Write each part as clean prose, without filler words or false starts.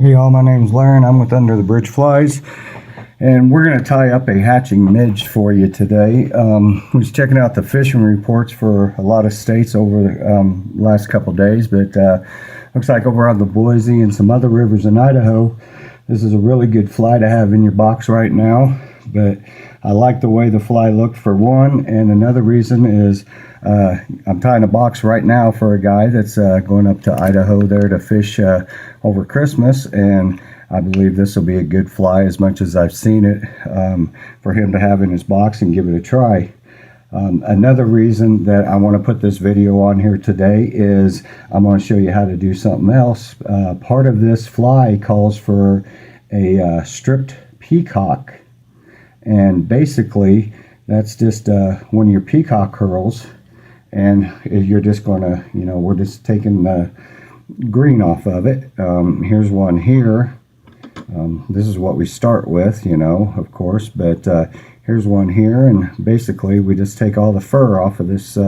Hey y'all, my name's Larry and I'm with Under the Bridge Flies, and we're going to tie up a hatching midge for you today. Was checking out the fishing reports for a lot of states over the last couple days, but looks like over on the Boise and some other rivers in Idaho, this is a really good fly to have in your box right now. But I like the way the fly looked for one, and another reason is I'm tying a box right now for a guy that's going up to Idaho there to fish over Christmas, and I believe this will be a good fly as much as I've seen it for him to have in his box and give it a try. Another reason that I want to put this video on here today is I'm going to show you how to do something else. Part of this fly calls for a stripped peacock, and basically that's just one of your peacock hurls, and you're just going to, we're just taking the green off of it. Here's one here. This is what we start with, of course, but here's one here, and basically we just take all the fur off of this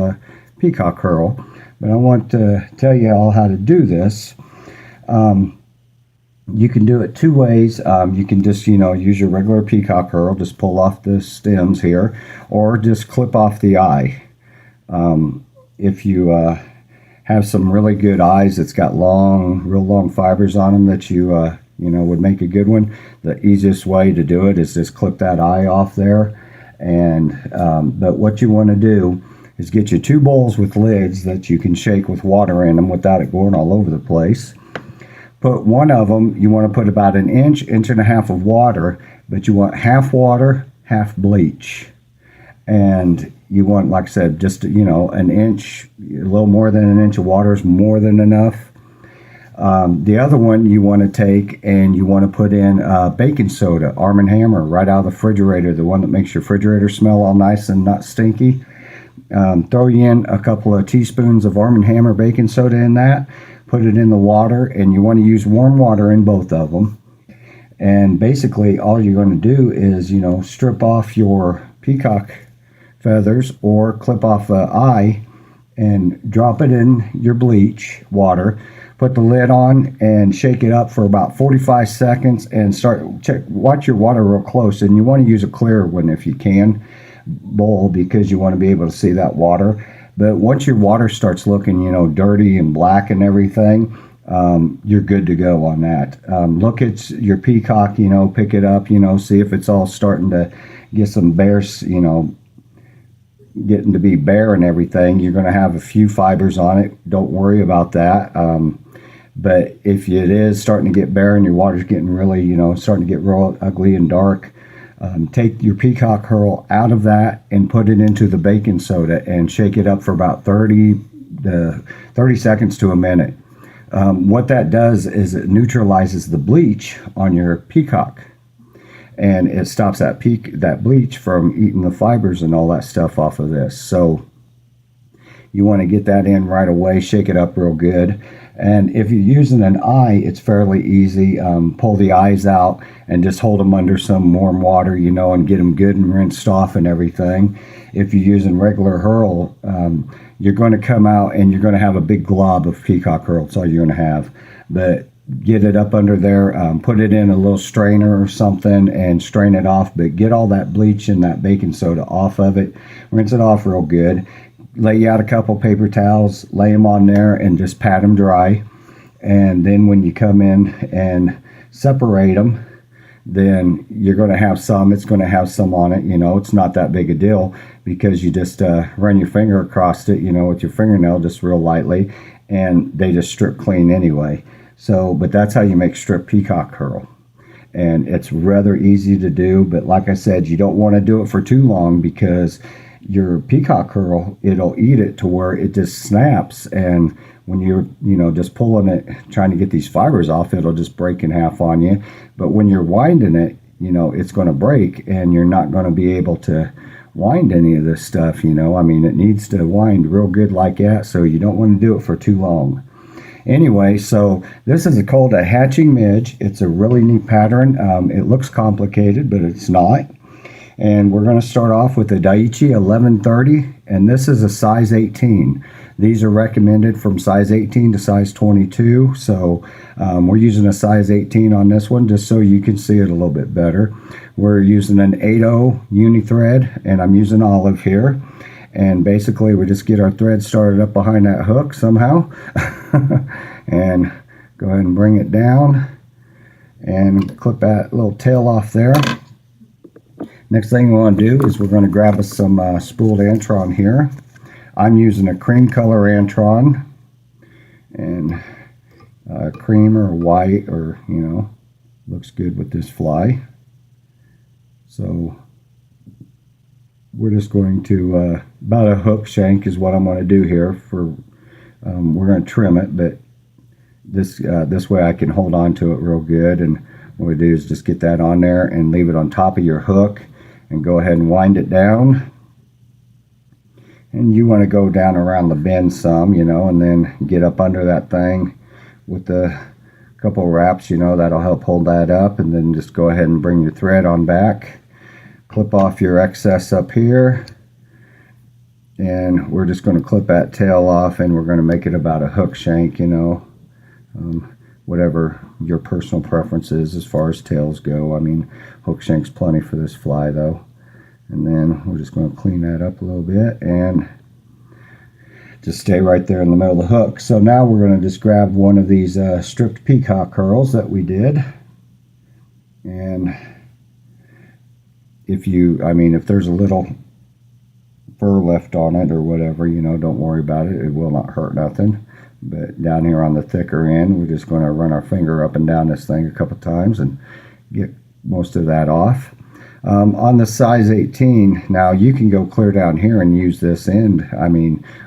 peacock hurl. But I want to tell you all how to do this. You can do it two ways. You can just, use your regular peacock hurl, just pull off the stems here, or just clip off the eye. If you have some really good eyes that's got real long fibers on them that you would make a good one, the easiest way to do it is just clip that eye off there. And but what you want to do is get you two bowls with lids that you can shake with water in them without it going all over the place. Put one of them, you want to put about an inch and a half of water, but you want half water, half bleach. And you want, like I said, just, an inch, a little more than an inch of water is more than enough. The other one you want to take and you want to put in baking soda, Arm & Hammer, right out of the refrigerator, the one that makes your refrigerator smell all nice and not stinky. Throw in a couple of teaspoons of Arm & Hammer baking soda in that. Put it in the water, and you want to use warm water in both of them. And basically all you're going to do is, strip off your peacock feathers or clip off the eye and drop it in your bleach water. Put the lid on and shake it up for about 45 seconds and watch your water real close. And you want to use a clear one if you can, bowl, because you want to be able to see that water. But once your water starts looking, dirty and black and everything, you're good to go on that. Look at your peacock, pick it up, see if it's all starting to get some bears, getting to be bare and everything. You're going to have a few fibers on it. Don't worry about that. But if it is starting to get bare and your water's getting really, starting to get real ugly and dark, take your peacock hurl out of that and put it into the baking soda and shake it up for about 30 seconds to a minute. What that does is it neutralizes the bleach on your peacock, and it stops that bleach from eating the fibers and all that stuff off of this. So you want to get that in right away, shake it up real good. And if you're using an eye, it's fairly easy. Pull the eyes out and just hold them under some warm water, and get them good and rinsed off and everything. If you're using regular hurl, you're going to come out and you're going to have a big glob of peacock hurl. That's all you're going to have. But get it up under there, put it in a little strainer or something and strain it off. But get all that bleach and that baking soda off of it. Rinse it off real good. Lay you out a couple paper towels, lay them on there and just pat them dry. And then when you come in and separate them, then you're going to have some, it's going to have some on it, it's not that big a deal because you just run your finger across it, with your fingernail just real lightly, and they just strip clean anyway. So, but that's how you make strip peacock hurl. And it's rather easy to do, but like I said, you don't want to do it for too long because your peacock hurl, it'll eat it to where it just snaps, and when you're just pulling it, trying to get these fibers off, it'll just break in half on you. But when you're winding it, it's going to break, and you're not going to be able to wind any of this stuff. It needs to wind real good like that, so you don't want to do it for too long. Anyway, so this is called a hatching midge. It's a really neat pattern. It looks complicated, but it's not. And we're going to start off with the Daiichi 1130, and this is a size 18. These are recommended from size 18 to size 22, so we're using a size 18 on this one just so you can see it a little bit better. We're using an 8/0 uni thread, and I'm using olive here. And basically we just get our thread started up behind that hook somehow and go ahead and bring it down and clip that little tail off there. Next thing we want to do is we're going to grab us some spooled antron here. I'm using a cream color antron, and cream or white, or looks good with this fly. So we're just going to about a hook shank is what I'm going to do here. For we're going to trim it, but this way I can hold on to it real good. And what we do is just get that on there and leave it on top of your hook, and go ahead and wind it down. And you want to go down around the bend some, and then get up under that thing with a couple wraps, that'll help hold that up. And then just go ahead and bring your thread on back, clip off your excess up here, and we're just going to clip that tail off, and we're going to make it about a hook shank, whatever your personal preference is as far as tails go. I mean, hook shank's plenty for this fly though. And then we're just going to clean that up a little bit and just stay right there in the middle of the hook. So now we're going to just grab one of these stripped peacock hurls that we did. And if there's a little fur left on it or whatever, don't worry about it. It will not hurt nothing. But down here on the thicker end, we're just going to run our finger up and down this thing a couple times and get most of that off. On the size 18, now you can go clear down here and use this end,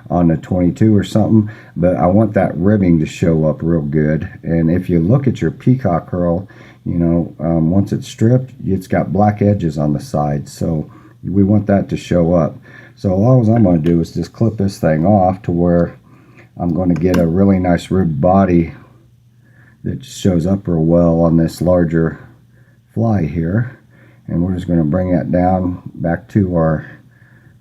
on the 22 or something, but I want that ribbing to show up real good. And if you look at your peacock hurl, once it's stripped, it's got black edges on the sides, so we want that to show up. So all I'm going to do is just clip this thing off to where I'm going to get a really nice ribbed body that shows up real well on this larger fly here. And we're just going to bring that down back to our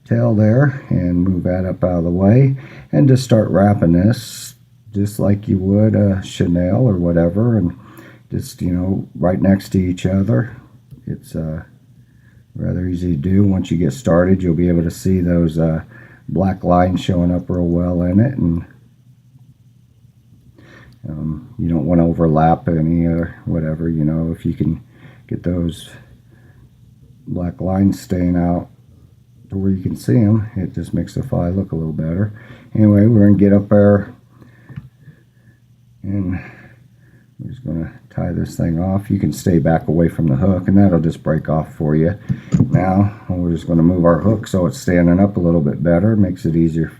tail there and move that up out of the way, and just start wrapping this just like you would a chenille or whatever, and just right next to each other. It's rather easy to do. Once you get started, you'll be able to see those black lines showing up real well in it, and you don't want to overlap any or whatever. If you can get those black lines staying out to where you can see them, it just makes the fly look a little better. Anyway, we're going to get up there, and we're just going to tie this thing off. You can stay back away from the hook, and that'll just break off for you. Now we're just going to move our hook so it's standing up a little bit better. Makes it easier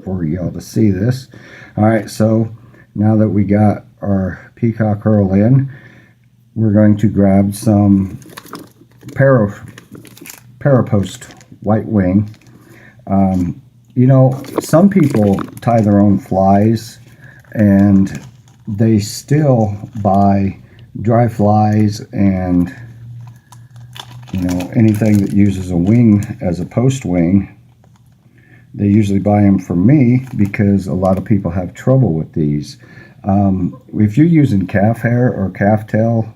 for y'all to see this. Alright, so now that we got our peacock hurl in, we're going to grab some Parapost white wing. Some people tie their own flies, and they still buy dry flies and anything that uses a wing as a post wing. They usually buy them from me because a lot of people have trouble with these. If you're using calf hair or calf tail,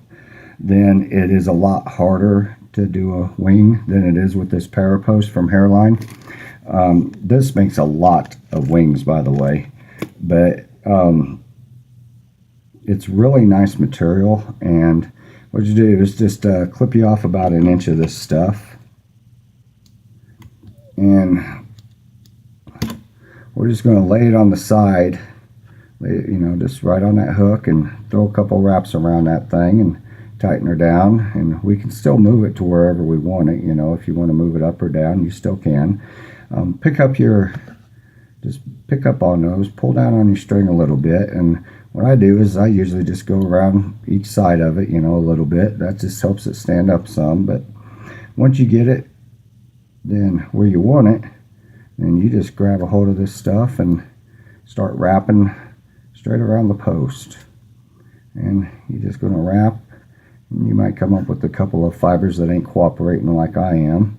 then it is a lot harder to do a wing than it is with this Parapost from Hairline. This makes a lot of wings, by the way, but it's really nice material. And what you do is just clip you off about an inch of this stuff, and we're just going to lay it on the side, just right on that hook, and throw a couple wraps around that thing and tighten her down. And we can still move it to wherever we want it. If you want to move it up or down, you still can. Just pick up on those, pull down on your string a little bit, and what I do is I usually just go around each side of it, a little bit. That just helps it stand up some. But once you get it then where you want it, then you just grab a hold of this stuff and start wrapping straight around the post. And you're just going to wrap. You might come up with a couple of fibers that ain't cooperating like I am,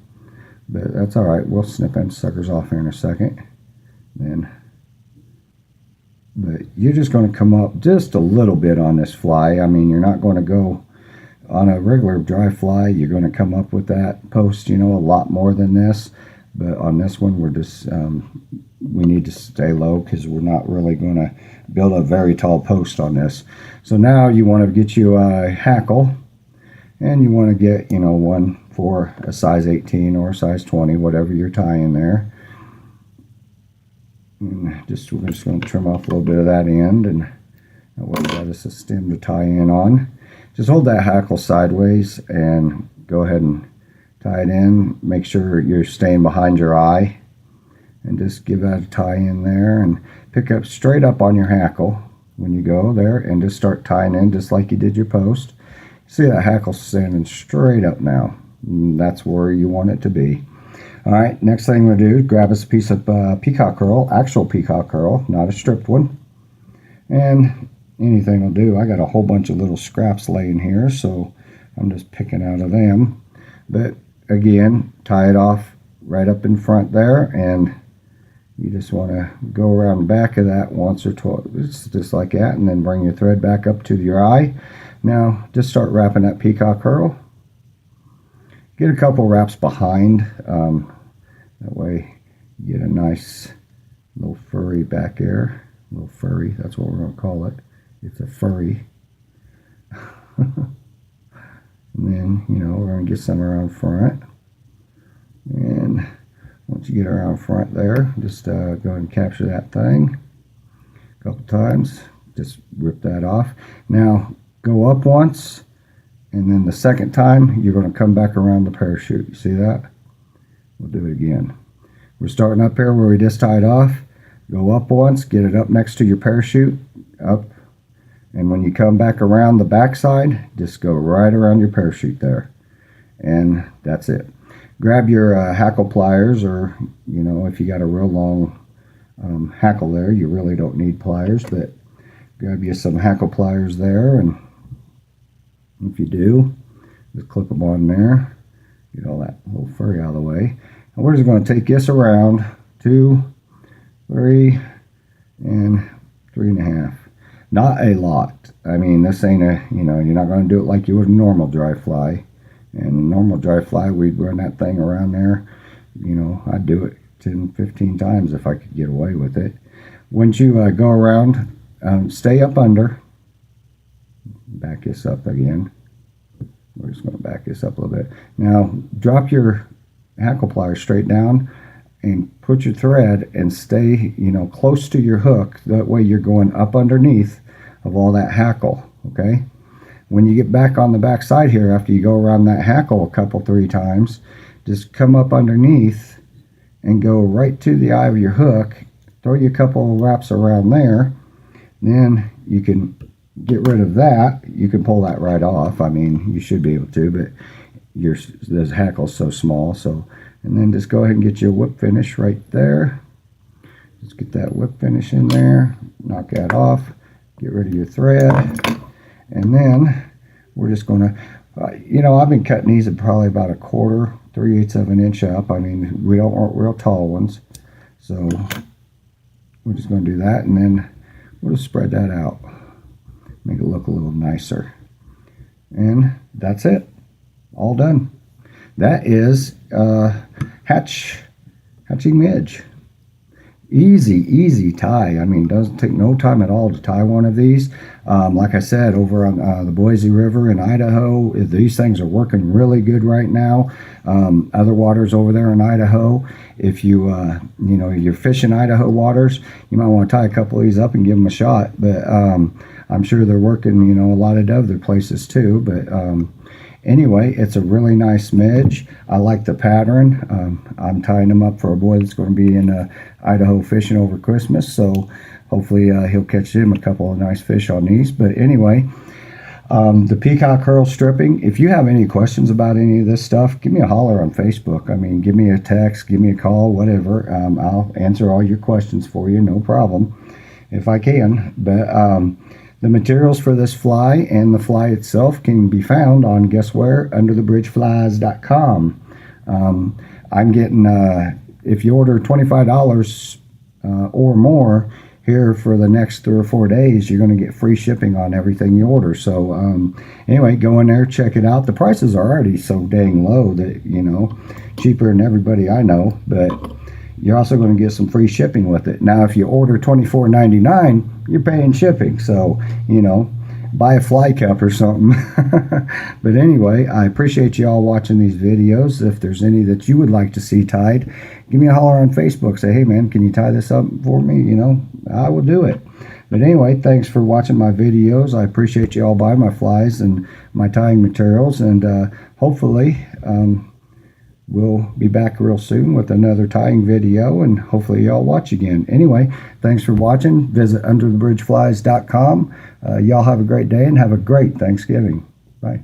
but that's alright. We'll snip them suckers off here in a second. Then But you're just going to come up just a little bit on this fly. I mean, you're not going to go on a regular dry fly. You're going to come up with that post, a lot more than this. But on this one, we're just, we need to stay low because we're not really going to build a very tall post on this. So now you want to get you a hackle, and you want to get, one for a size 18 or a size 20, whatever you're tying there. And we're just going to trim off a little bit of that end, and that way we got us a stem to tie in on. Just hold that hackle sideways and go ahead and tie it in. Make sure you're staying behind your eye, and just give that a tie in there, and pick up straight up on your hackle when you go there, and just start tying in just like you did your post. See that hackle standing straight up now. And that's where you want it to be. All right, next thing we'll do is grab us a piece of peacock hurl, actual peacock hurl, not a stripped one. And anything will do. I got a whole bunch of little scraps laying here, so I'm just picking out of them. But again, tie it off right up in front there, and you just want to go around the back of that once or twice, just like that, and then bring your thread back up to your eye. Now, just start wrapping that peacock hurl. Get a couple wraps behind. That way you get a nice little furry back there. Little furry, that's what we're going to call it. It's a furry. And then, we're going to get some around front. And once you get around front there, just go ahead and capture that thing a couple times. Just rip that off. Now, go up once, and then the second time, you're going to come back around the parachute. You see that? We'll do it again. We're starting up here where we just tied off. Go up once, get it up next to your parachute, up. And when you come back around the backside, just go right around your parachute there. And that's it. Grab your hackle pliers, or, if you got a real long hackle there, you really don't need pliers, but grab you some hackle pliers there, and if you do, just clip them on there, get all that little furry out of the way. And we're just going to take this around 2, 3, and 3.5. Not a lot. I mean, this ain't a, you're not going to do it like you would a normal dry fly. And normal dry fly, we'd run that thing around there. I'd do it 10, 15 times if I could get away with it. Once you go around, stay up under. Back this up again. We're just going to back this up a little bit. Now, drop your hackle pliers straight down and put your thread and stay, close to your hook. That way you're going up underneath of all that hackle, okay? When you get back on the back side here, after you go around that hackle a couple, 3 times, just come up underneath and go right to the eye of your hook. Throw you a couple of wraps around there. Then you can get rid of that. You can pull that right off. I mean, you should be able to, but this hackle's so small. So, and then just go ahead and get your whip finish right there. Just get that whip finish in there. Knock that off. Get rid of your thread. And then we're just going to, I've been cutting these at probably about 1/4, 3/8 of an inch up. I mean, we don't want real tall ones. So we're just going to do that, and then we'll just spread that out. Make it look a little nicer. And that's it. All done. That is hatching midge. Easy tie. I mean, doesn't take no time at all to tie one of these. Like I said, over on the Boise River in Idaho, these things are working really good right now. Other waters over there in Idaho, if you you're fishing Idaho waters, you might want to tie a couple of these up and give them a shot. But I'm sure they're working, a lot of other places too. But anyway, it's a really nice midge. I like the pattern. I'm tying them up for a boy that's going to be in Idaho fishing over Christmas, so hopefully he'll catch him a couple of nice fish on these. But anyway, the peacock hurl stripping, if you have any questions about any of this stuff, give me a holler on Facebook. I mean, give me a text, give me a call, whatever. I'll answer all your questions for you, no problem, if I can. But the materials for this fly and the fly itself can be found on, guess where? Underthebridgeflies.com. I'm getting, if you order $25 or more, here for the next 3 or 4 days, you're going to get free shipping on everything you order. So anyway, go in there, check it out. The prices are already so dang low that, you know, cheaper than everybody I know, but you're also going to get some free shipping with it. Now, if you order $24.99, you're paying shipping. So, you know, buy a fly cup or something. But anyway, I appreciate you all watching these videos. If there's any that you would like to see tied, give me a holler on Facebook. Say, hey man, can you tie this up for me? You know, I will do it. But anyway, thanks for watching my videos. I appreciate you all buying my flies and my tying materials, and hopefully we'll be back real soon with another tying video, and hopefully y'all watch again. Anyway, thanks for watching. Visit underthebridgeflies.com. Y'all have a great day and have a great Thanksgiving. Bye.